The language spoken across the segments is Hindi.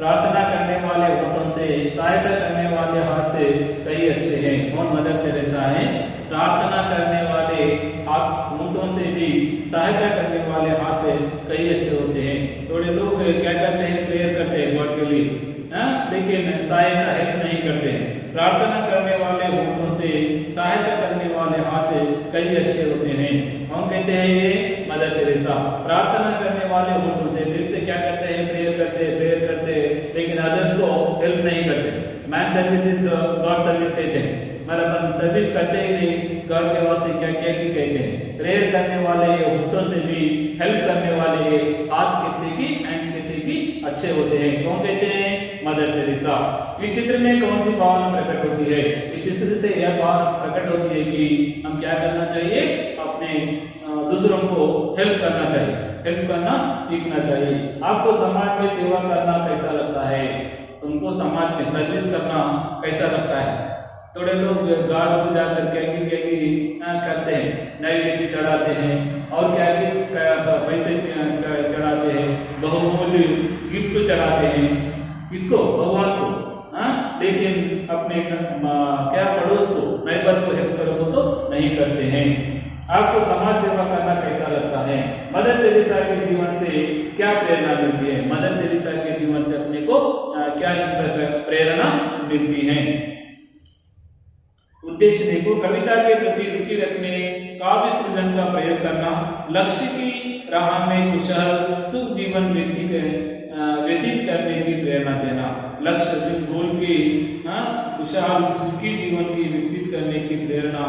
प्रार्थना करने वाले होठों से सहायता करने वाले हाथ कई अच्छे हैं। कौन मदर तेरेसा है? प्रार्थना करने वाले हाथ होठों से भी सहायता करने वाले हाथ कई अच्छे होते हैं। थोड़े लोग क्या करते हैं? प्रेयर करते हैं गॉड के लिए, लेकिन सहायता हेल्प नहीं करते हैं। प्रार्थना करने वाले होठों से सहायता करने वाले हाथ कई अच्छे होते हैं। कौन कहते हैं? ये मदर तेरेसा। प्रार्थना करने वाले होठों से दिल से क्या करते हैं? प्रेयर करते हैं, लेकिन अदर्स को हेल्प नहीं करते। Man service is God service कहते हैं, मतलब अपन सर्विस करते ही नहीं, गॉड के वास्ते क्या क्या की कहते हैं। प्रेयर करने वाले होठों से भी हेल्प करने वाले हाथ कहते की, हैंड्स कहते की अच्छे होते हैं। कौन कहते हैं? Mother Teresa. इस चित्र में कौन सी भावना प्रकट होती है? इस चित्र से यह भावना प्रकट होती है कि हम क्या करना चाहिए? अपने दूसरों को हेल्प करना चाहिए, हेल्प करना सीखना चाहिए। आपको समाज में सेवा करना कैसा लगता है? तुमको समाज में सर्विस करना कैसा लगता है? थोड़े लोग गार्ड को जाकर क्या करते हैं, नैवेद्य चढ़ाते हैं और क्या पैसे चढ़ाते हैं, बहुमूल्य गिफ्ट चढ़ाते हैं। किसको? भगवान को। लेकिन अपने क्या पड़ोस को, नेबर को हेल्प करो तो नहीं करते हैं। आपको समाज सेवा करना कैसा लगता है? मदर तेरेसा के जीवन से क्या प्रेरणा मिलती है? मदर तेरेसा के जीवन से अपने को क्या प्रेरणा मिलती है? उद्देश्य देखो, कविता के प्रति रुचि रखने, काव्य सृजन का प्रयोग करना, लक्ष्य की राह में कुशल सुख जीवन व्यतीत करने की प्रेरणा देना। लक्ष्य गोल की कुशल सुखी जीवन की व्यतीत करने की प्रेरणा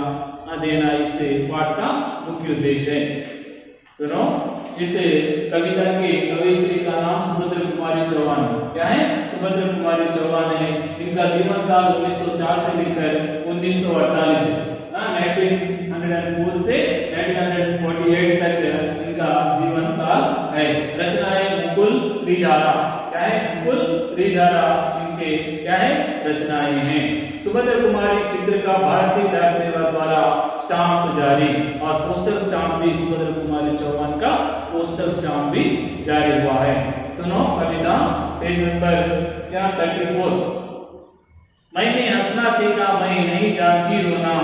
देना, इससे पाठ का मुख्य उद्देश्य है। सुनो, इसे कविता की कवयित्री का नाम सुभद्रा कुमारी चौहान। क्या है? सुभद्रा कुमारी चौहान है। इनका जीवन काल 1904 से लेकर 1948 1904 से 1948 तक इनका जीवन काल है। रचनाएं मुकुल त्रिधारा। क्या है? मुकुल त्रिधारा इनके क्या है? रचनाएं हैं। सुभद्रा कुमारी चित्र का भारतीय डाक सेवा द्वारा स्टाम्प जारी, और पोस्टल स्टाम्प भी सुभद्रा कुमारी चौहान का पोस्टल स्टाम्प भी जारी हुआ है। सुनो कविता, पेज नंबर 34। मैंने हंसना सीखा, मैं नहीं जानती रोना।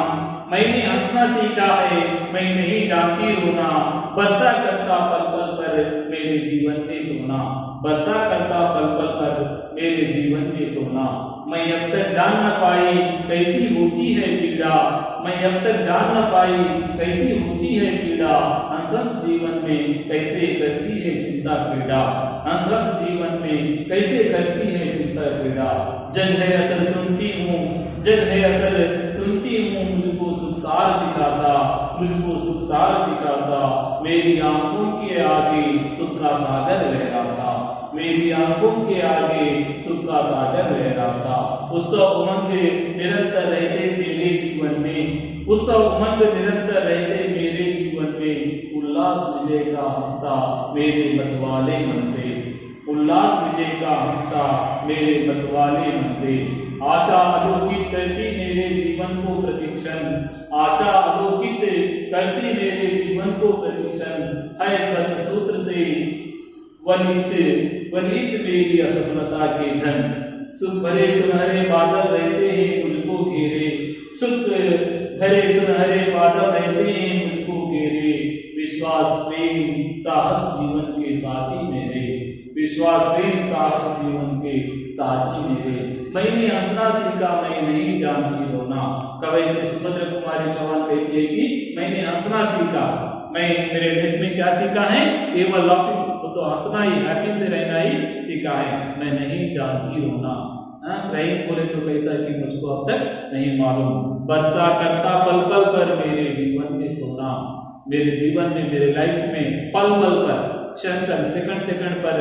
मैंने हंसना सीखा है, मैं नहीं जानती रोना। बरसा करता पल पल पर मेरे जीवन में सोना। बरसा करता पल पल पर मेरे जीवन में सोना। मैं अब तक जान न पाई कैसी होती है पीड़ा। मैं अब तक जान न पाई कैसी होती है पीड़ा। हंस जीवन में कैसे करती है चिंता पीड़ा। हंस जीवन में कैसे करती है चिंता पीड़ा। जग है असल सुनती हूँ, जग है असल सुनती हूँ। मुझको सुखसार दिखाता, मुझको सुखसार दिखाता। मेरी आंखों के आगे सुख का सागर लहराता। मेरी आंखों के आगे सुख का सागर लहराता। उसका उमंग निरंतर रहते मेरे जीवन में। उसका उमंग निरंतर रहते मेरे जीवन में। उल्लास विजय का हंसता मेरे मतवाले मन से। उल्लास विजय का हंसता मेरे मतवाले मन से। आशा अलौकिक करती मेरे जीवन को प्रतिक्षण। आशा अलौकिक करती मेरे जीवन को प्रतिक्षण। है स्वर्ण सूत्र से वलित मेरी असफलता के धन। सुख भरे सुनहरे बादल रहते हैं मुझको घेरे। सुख भरे सुनहरे बादल रहते हैं मुझको घेरे। विश्वास प्रेम साहस जीवन के साथी मेरे। विश्वास प्रेम साहस जीवन के साथी मेरे। मैंने हंसना सीखा, मैं नहीं जानती रोना। कवयित्री सुभद्रा कुमारी चौहान कहती है कि मैंने हंसना सीखा। मैं मेरे लाइफ में क्या सीखा है? केवल लाफिंग, तो हंसना ही, हैप्पी से रहना ही सीखा है। मैं नहीं जानती रोना। क्राइम बोले तो कैसा कि मुझको अब तक नहीं मालूम। बरसा करता पल पल पर मेरे जीवन में सोना। मेरे जीवन में, मेरे लाइफ में पल पल पर, क्षण क्षण, सेकंड सेकंड पर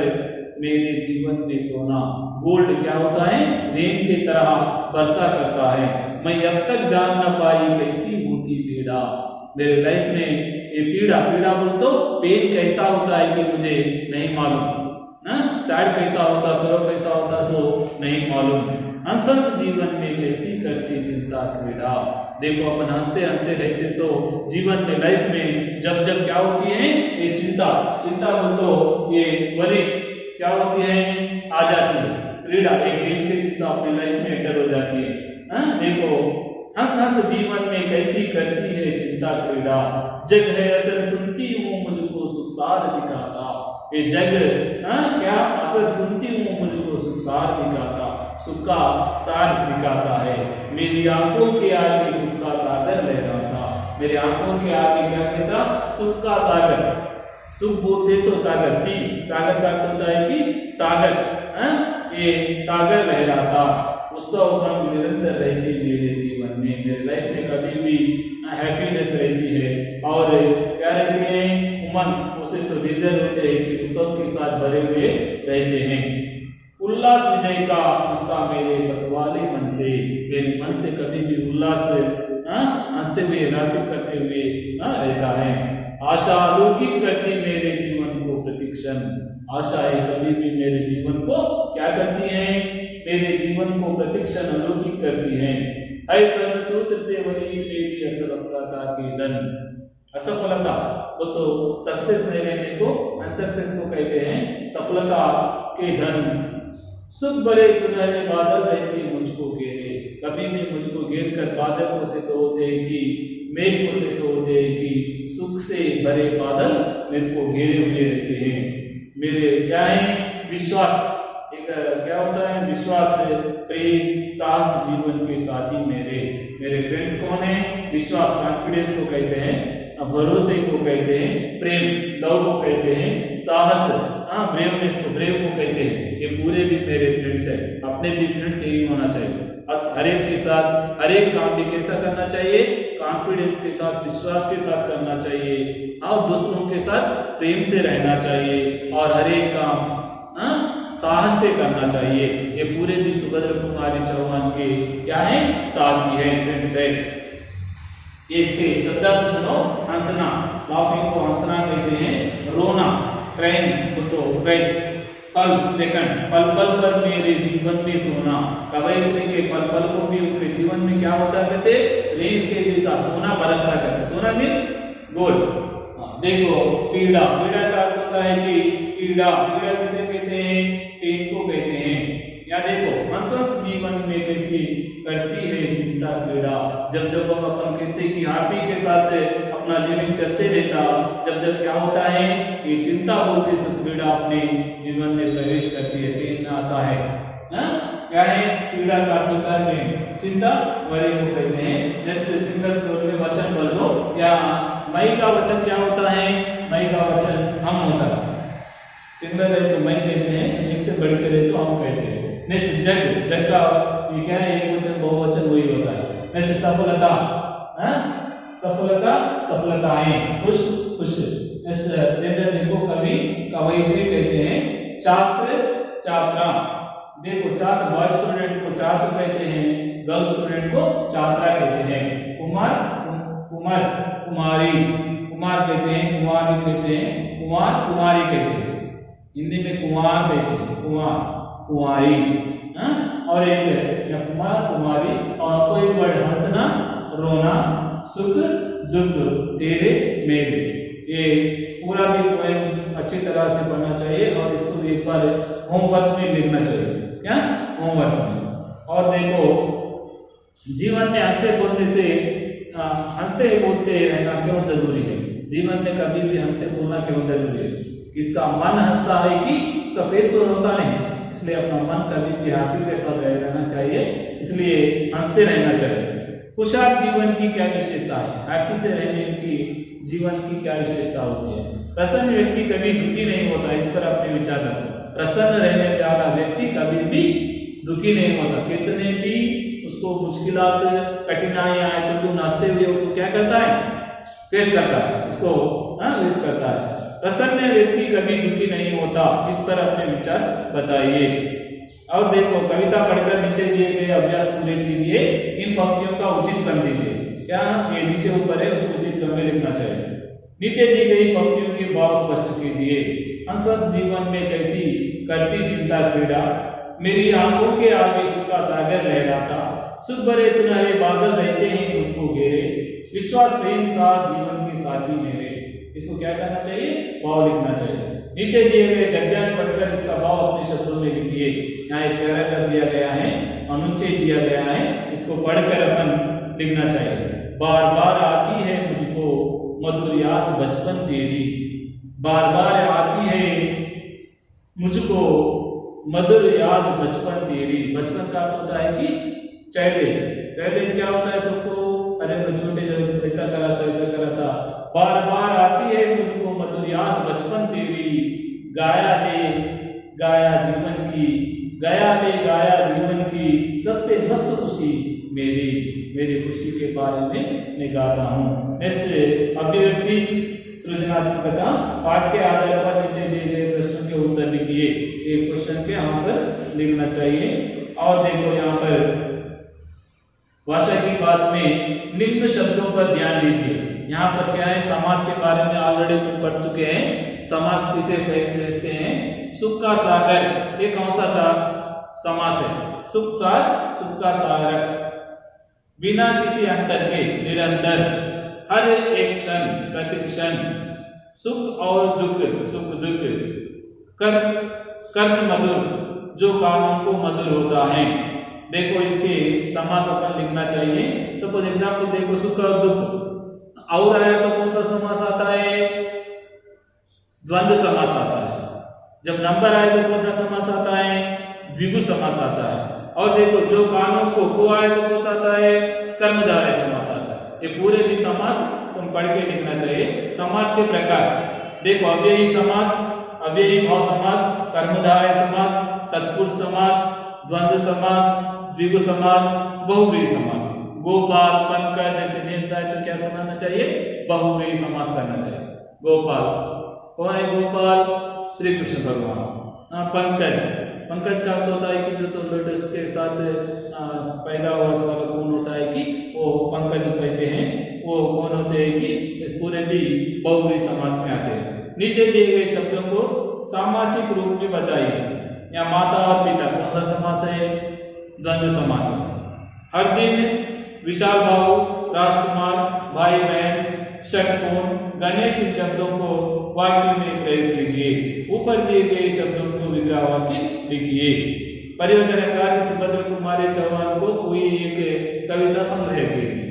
मेरे जीवन में सोना। गोल्ड क्या होता है? रेन की तरह बरसा करता है। मैं अब तक जान न पाई कैसी होती पीड़ा। मेरे लाइफ में ये पीड़ा बोल तो पेन कैसा होता है कि मुझे नहीं मालूम। सैड कैसा होता, सो कैसा होता, सो नहीं मालूम। हंस जीवन में कैसी करती चिंता क्रीड़ा। देखो अपन हंसते हंसते रहते तो जीवन में, लाइफ में जब जब क्या होती है? ये चिंता बोल तो ये वरी क्या होती है? आ जाती है। क्रीड़ा एक गेम के जैसा अपनी लाइफ में एंटर हो जाती है। देखो, हंस हंस जीवन में कैसी करती है चिंता क्रीड़ा, जग है असर सुनती हूँ मुझको सुखसार दिखाता। ये जग क्या असर सुनती हूँ मुझको सुखसार दिखाता, सुख का सार दिखाता है। मेरी आंखों के आगे सुख का सागर लहराता, मेरे आंखों के आगे क्या कहता, सुख का सागर। सुख बोलते सो सागर, सागर का अर्थ होता है कि सागर, ये सागर लहराता। उसका उमंग निरंतर रहती मेरे जीवन में, मेरे लाइफ में कभी भी हैप्पीनेस रहती है। और क्या रहती है, उमंग, उसे तो रिजल्ट होते हैं कि उत्सव के साथ भरे हुए रहते हैं। उल्लास विजय का हंसता मेरे पतवाले मन से, मेरे मन से कभी भी उल्लास हंसते हुए रापित करते हुए रहता है। आशा अलौकिक करती मेरे जीवन को प्रतिक्षण, आशाएं कभी भी मेरे जीवन को क्या करती हैं, मेरे जीवन को प्रतिक्षण अलौकिक करती हैं। ऐसा सूत्र से वही मेरी असफलता के धन, असफलता वो तो सक्सेस नहीं रहने को, अनसक्सेस को कहते हैं सफलता के धन। सुख भरे सुनहरे बादल रहते मुझको घेरे, कभी भी मुझको घेर कर बादल को से तो देगी, मेघ को से तो देगी, सुख से भरे बादल मेरे को घेरे हुए रहते हैं। मेरे क्या है, विश्वास, एक क्या होता है, विश्वास, प्रेम, साहस जीवन के साथी मेरे फ्रेंड्स कौन है, विश्वास, कॉन्फिडेंस को कहते हैं, भरोसे को कहते हैं, प्रेम, लव को कहते हैं, साहस, ब्रेवनेस को, ब्रेव को कहते हैं। ये पूरे भी मेरे फ्रेंड्स हैं। अपने भी फ्रेंड्स यही होना चाहिए। हर एक के साथ हर एक काम भी कैसा करना चाहिए, कॉन्फिडेंस के साथ, विश्वास के साथ करना चाहिए, और दूसरों के साथ प्रेम से रहना चाहिए, और हर एक काम साहस से करना चाहिए। ये पूरे भी सुभद्र कुमारी चौहान के क्या है, साथी है, फ्रेंड्स है। ये इसके शब्दार्थ सुनो, हंसना, लाफिंग को हंसना कहते हैं, रोना, क्राइंग तो क्राई, पल, सेकंड, पल पल पर मेरे जीवन में सोना, कवयित्री के पल पल को भी उनके जीवन में क्या होता कहते, रेन के जैसा सोना बरसता कहते, सोना भी गोल्ड। देखो, पीड़ा, पीड़ा का अर्थ होता है कि पीड़ा, पीड़ा किसे कहते हैं, पेन को कहते हैं। या देखो, हंस जीवन में कैसी करती है चिंता क्रीड़ा, जब जब हम अपन कहते हैं कि हैप्पी के साथ अपना जीवन चलते रहता, जब जब क्या होता है, ये चिंता बोलते सुख पीड़ा अपने जीवन में प्रवेश करती है, पेन आता है। क्या है, पीड़ा का अर्थ होता है चिंता, वरी को कहते हैं। जस्ट सिंगल तौर में वचन बोल दो, या मई का वचन क्या होता है, मई का वचन हम होता है, सिंगल है तो मई कहते हैं, एक से बढ़कर है तो हम कहते हैं। नेक्स्ट जग, जग का ये क्या है, एक वचन बहुवचन वही होता है। नेक्स्ट सफलता, सफलता, सफलताएं, खुश, खुश। नेक्स्ट जेंडर देखो, कवि, कवयित्री कहते हैं, छात्र, छात्रा। देखो, छात्र बॉय स्टूडेंट को छात्र कहते हैं, गर्ल स्टूडेंट को छात्रा कहते हैं। कुमार, कुमार, कुमारी, कुमार कहते हैं, कुमारी कहते हैं, कुमार, कुमारी कहते हैं। हिंदी में कुमार कहते हैं, कुमार, कुमारी। और एक या कुमार, कुमारी, और कोई वर्ड हंसना, रोना, सुख, दुख, तेरे, मेरे। ये पूरा भी पोएम अच्छी तरह से पढ़ना चाहिए, और इसको एक बार होमवर्क में लिखना चाहिए। क्या, होमवर्क में। और देखो, जीवन में हंसते बोलने से, हंसते बोलते रहना क्यों जरूरी है, जीवन में कभी भी हंसते बोलना क्यों जरूरी है, किसका मन हंसता है कि उसका फेस तो रोता नहीं, इसलिए अपना मन कभी भी हैप्पी के साथ रहना चाहिए, इसलिए हंसते रहना चाहिए। खुशहाल जीवन की क्या विशेषता है, हैप्पी से रहने की जीवन की क्या विशेषता होती है। प्रसन्न व्यक्ति कभी दुखी नहीं होता, इस पर अपने विचार रखो। प्रसन्न रहने वाला व्यक्ति कभी भी दुखी नहीं होता, कितने भी उसको मुश्किलात, कठिनाइयां आए तो नाचते हुए उसको क्या करता है, फेस करता है, उसको फेस करता है। प्रसन्न व्यक्ति कभी दुखी नहीं होता, इस पर अपने विचार बताइए। और देखो, कविता पढ़कर नीचे दिए गए अभ्यास पूरे कीजिए, इन पंक्तियों का उचित क्रम दीजिए। क्या, ये नीचे ऊपर है, उसको उचित क्रम में लिखना चाहिए। नीचे दी गई पंक्तियों के भाव स्पष्ट कीजिए। हंस जीवन में कैसी करती चिंता क्रीड़ा, मेरी आंखों के आगे सुख का सागर लहराता, सुख भरे सुनहरे बादल रहते हैं मुझको घेरे, विश्वास प्रेम का जीवन के साथी मेरे। इसको क्या करना चाहिए, भाव लिखना चाहिए। नीचे दिए गए गद्यांश पढ़कर इसका भाव अपने शब्दों में लिखिए। यहाँ एक पैराग्राफ दिया गया है, अनुच्छेद दिया गया है, इसको पढ़कर अपन लिखना चाहिए। बार बार आती है मुझको मधुर याद बचपन तेरी, बार बार आती है मुझको मधुर याद बचपन तेरी। बचपन का अर्थ होता है कि चाइल्डहुड क्या होता है सबको, अरे मैं छोटे जब ऐसा करा था। बार बार आती है मुझको मधुर याद बचपन तेरी, गाया जीवन की, गाया जीवन की सबसे मस्त खुशी मेरी खुशी के बारे में मैं गाता हूँ। नेक्स्ट अभिव्यक्ति सृजनात्मकता। पाठ के आधार पर नीचे दिए गए प्रश्नों के उत्तर लिखिए। एक क्वेश्चन के आंसर लिखना चाहिए। और देखो यहाँ पर भाषा की बात में निम्न शब्दों पर ध्यान दीजिए। यहाँ पर क्या है, समास के बारे में ऑलरेडी तुम पढ़ चुके हैं। समास किसे कहते हैं? सुख का सागर। ये कौन सा समास है? सुख का सागर। बिना किसी अंतर के निरंतर, हर एक क्षण प्रतिक्षण, सुख दुख, कर्म मधुर, जो कानों को मधुर होता है। देखो इसके समास अपन लिखना चाहिए। सपोज एग्जाम्पल देखो, सुख और दुख और आया तो कौन सा समास आता है? द्वंद्व समास आता है। जब नंबर आए तो कौन सा समास आता है? द्विगु समास आता है। और देखो जो कानों को आए तो कौन सा आता है? कर्मधारय समास आता है। ये पूरे भी समास तुम पढ़ के लिखना चाहिए। समास के प्रकार देखो, अव्ययी समास, अव्ययी भाव समास, कर्मधारय समास, तत्पुरुष समास, द्वंद्व समास, द्विगु समास, बहुव्रीहि समास। गोपाल, पंकज जैसे नेम आए तो क्या बनाना चाहिए? बहुव्रीहि समास करना चाहिए। गोपाल, कौन है गोपाल? श्री कृष्ण भगवान। पंकज का अर्थ होता है कि जो तो लोटस के साथ पैदा हुआ वाला कौन होता है कि वो पंकज कहते हैं। वो कौन होते हैं कि पूरे भी बहुव्रीहि समास में आते हैं। नीचे दिए गए शब्दों को सामासिक रूप में बताइए। या माता और पिता कौन सा समास है? द्वंद्व समास है। हर दिन, विशाल बाबू, राजकुमार, भाई बहन, षटकोण, गणेश शब्दों को वाक्य में प्रयोग कीजिए। ऊपर दिए गए शब्दों को विग्रह वाक्य लिखिए। परियोजना कार्य सुभद्र कुमारी चौहान को कोई एक कविता संग्रह कीजिए।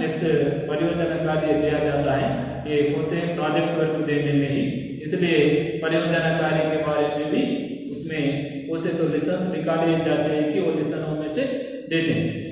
नेक्स्ट परियोजना कार्य दिया जाता है कि उसे प्रोजेक्ट वर्क देने में ही, इसलिए परियोजना कार्य के बारे में भी उसमें उसे तो लेसन्स निकाले जाते हैं कि वो लेसन में से देते हैं।